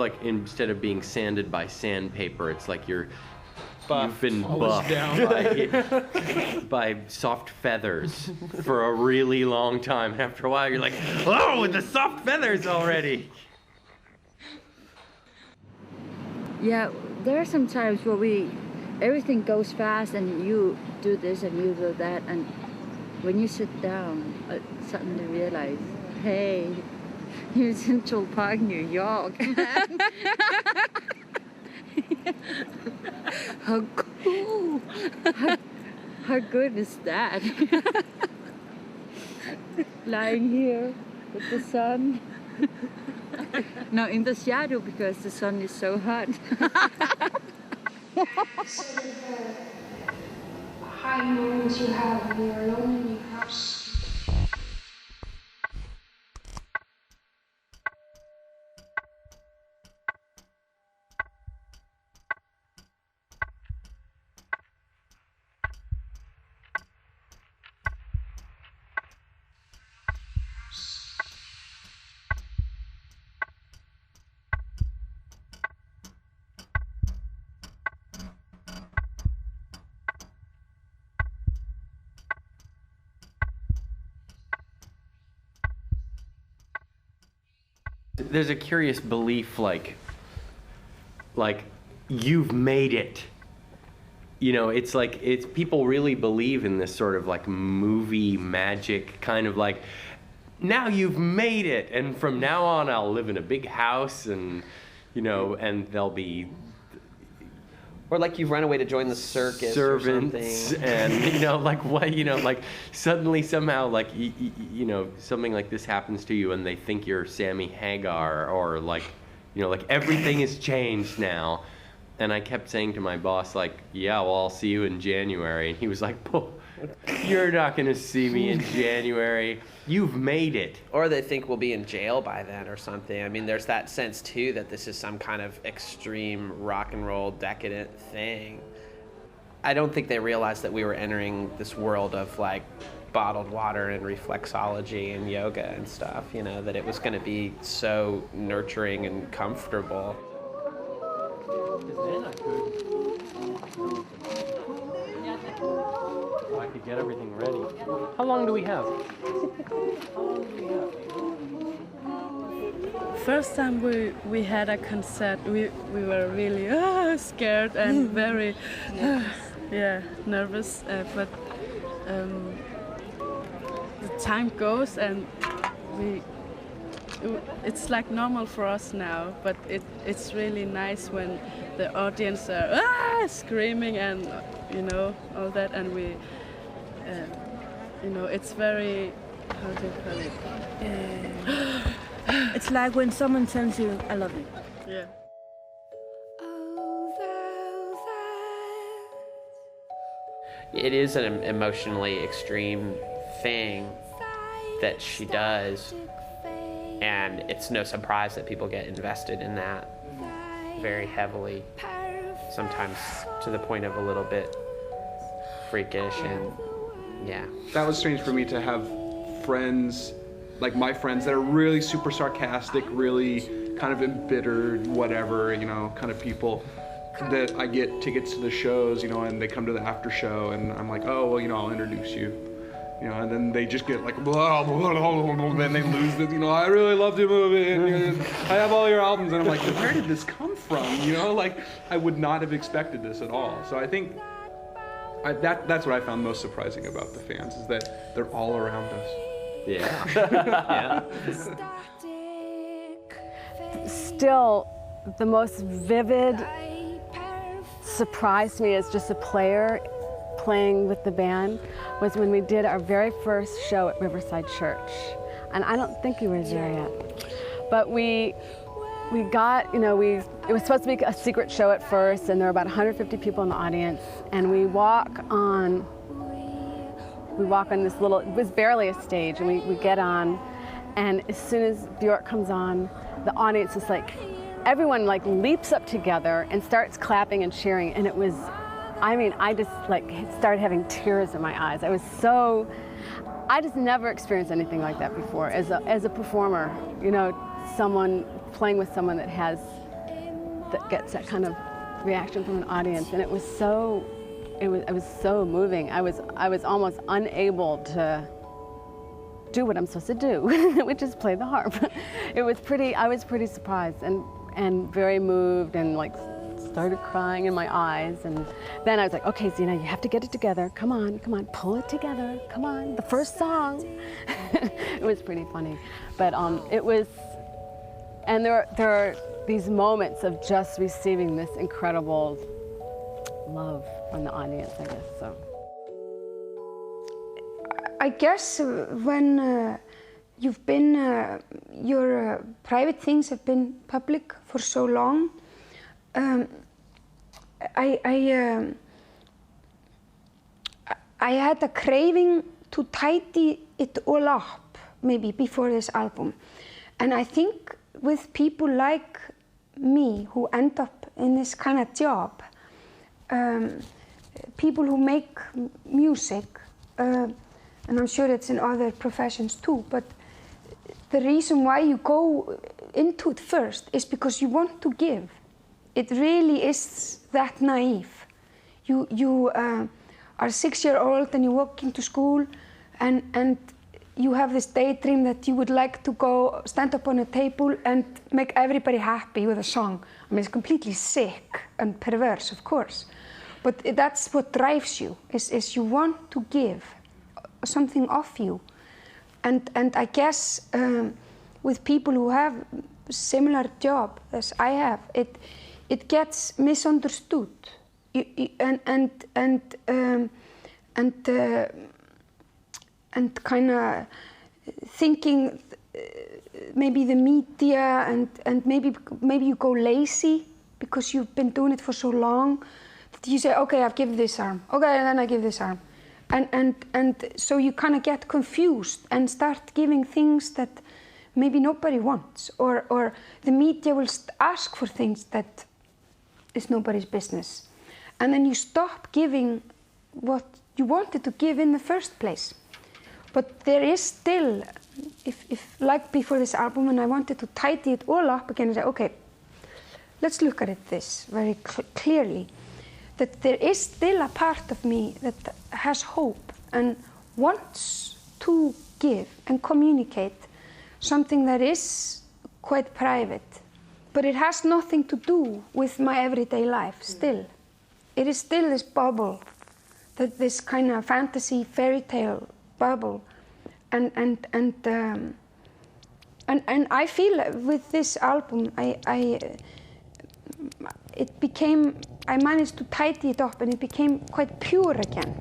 like instead of being sanded by sandpaper, it's like you've been buffed by soft feathers for a really long time. And after a while, you're like, oh, the soft feathers already. Yeah, there are some times where everything goes fast and you do this and you do that, and when you sit down, I suddenly realize, hey, you're in Central Park, New York. How cool! How good is that? Lying here with the sun. No, in the shadow because the sun is so hot. So the high moments you have when you're alone in your house. There's a curious belief like you've made it. You know, it's people really believe in this sort of like movie magic kind of like, now you've made it, and from now on I'll live in a big house, and you know, and there'll be, or like you've run away to join the circus servants or something. And you know, like what, you know, like suddenly somehow like you know, something like this happens to you and they think you're Sammy Hagar, or like, you know, like everything has changed now. And I kept saying to my boss, like, yeah, well, I'll see you in January. And he was like, oh, you're not going to see me in January. You've made it. Or they think we'll be in jail by then or something. I mean, there's that sense, too, that this is some kind of extreme rock and roll decadent thing. I don't think they realized that we were entering this world of, like, bottled water and reflexology and yoga and stuff, you know, that it was going to be so nurturing and comfortable. I could get everything ready. How long do we have? First time we had a concert, we were really scared and very nervous. But the time goes and it's like normal for us now. But it's really nice when the audience are screaming and you know all that, and we. You know, it's very, how do you call it? It's like when someone tells you, I love you. Yeah. It is an emotionally extreme thing that she does, and it's no surprise that people get invested in that very heavily, sometimes to the point of a little bit freakish. And yeah, that was strange for me to have friends, like my friends, that are really super sarcastic, really kind of embittered, whatever, you know, kind of people that I get tickets to the shows, you know, and they come to the after show, and I'm like, oh, well, you know, I'll introduce you, you know, and then they just get like, blah, blah, blah, blah, blah, and they lose it, you know, I really loved your movie, and I have all your albums, and I'm like, where did this come from, you know, like, I would not have expected this at all. So I think that's what I found most surprising about the fans, is that they're all around us. Yeah. Still, the most vivid surprise to me as just a player playing with the band was when we did our very first show at Riverside Church. And I don't think you were there yet. But we got, you know, it was supposed to be a secret show at first, and there were about 150 people in the audience, and we walk on this little, it was barely a stage, and we get on, and as soon as Björk comes on, the audience is like, everyone like leaps up together and starts clapping and cheering, and it was, I mean, I just like started having tears in my eyes. I just never experienced anything like that before as a performer, you know, someone playing with someone that has that gets that kind of reaction from an audience, and it was so moving. I was almost unable to do what I'm supposed to do, which is play the harp. I was pretty surprised and very moved, and like started crying in my eyes. And then I was like, okay, Zena, you have to get it together. Come on, pull it together. Come on, the first song. It was pretty funny, but it was. And there are these moments of just receiving this incredible love from the audience, I guess. So. I guess when you've been, your private things have been public for so long, I had a craving to tidy it all up, maybe before this album. And I think with people like me who end up in this kind of job, people who make music, and I'm sure it's in other professions too, but the reason why you go into it first is because you want to give. It really is that naive. You are 6-year-old and you walk into school and you have this daydream that you would like to go stand up on a table and make everybody happy with a song. I mean, it's completely sick and perverse, of course. But that's what drives you, is you want to give something of you. And I guess with people who have similar job as I have, it gets misunderstood. And kind of thinking maybe the media and maybe you go lazy because you've been doing it for so long. You say, okay, I've given this arm. Okay, and then I give this arm. And so you kind of get confused and start giving things that maybe nobody wants, or the media will ask for things that is nobody's business. And then you stop giving what you wanted to give in the first place. But there is still, if like before this album, when I wanted to tidy it all up again and say, okay, let's look at this very clearly, that there is still a part of me that has hope and wants to give and communicate something that is quite private, but it has nothing to do with my everyday life still. It is still this bubble, this kind of fantasy fairy tale bubble, and I feel with this album, I managed to tidy it up and it became quite pure again.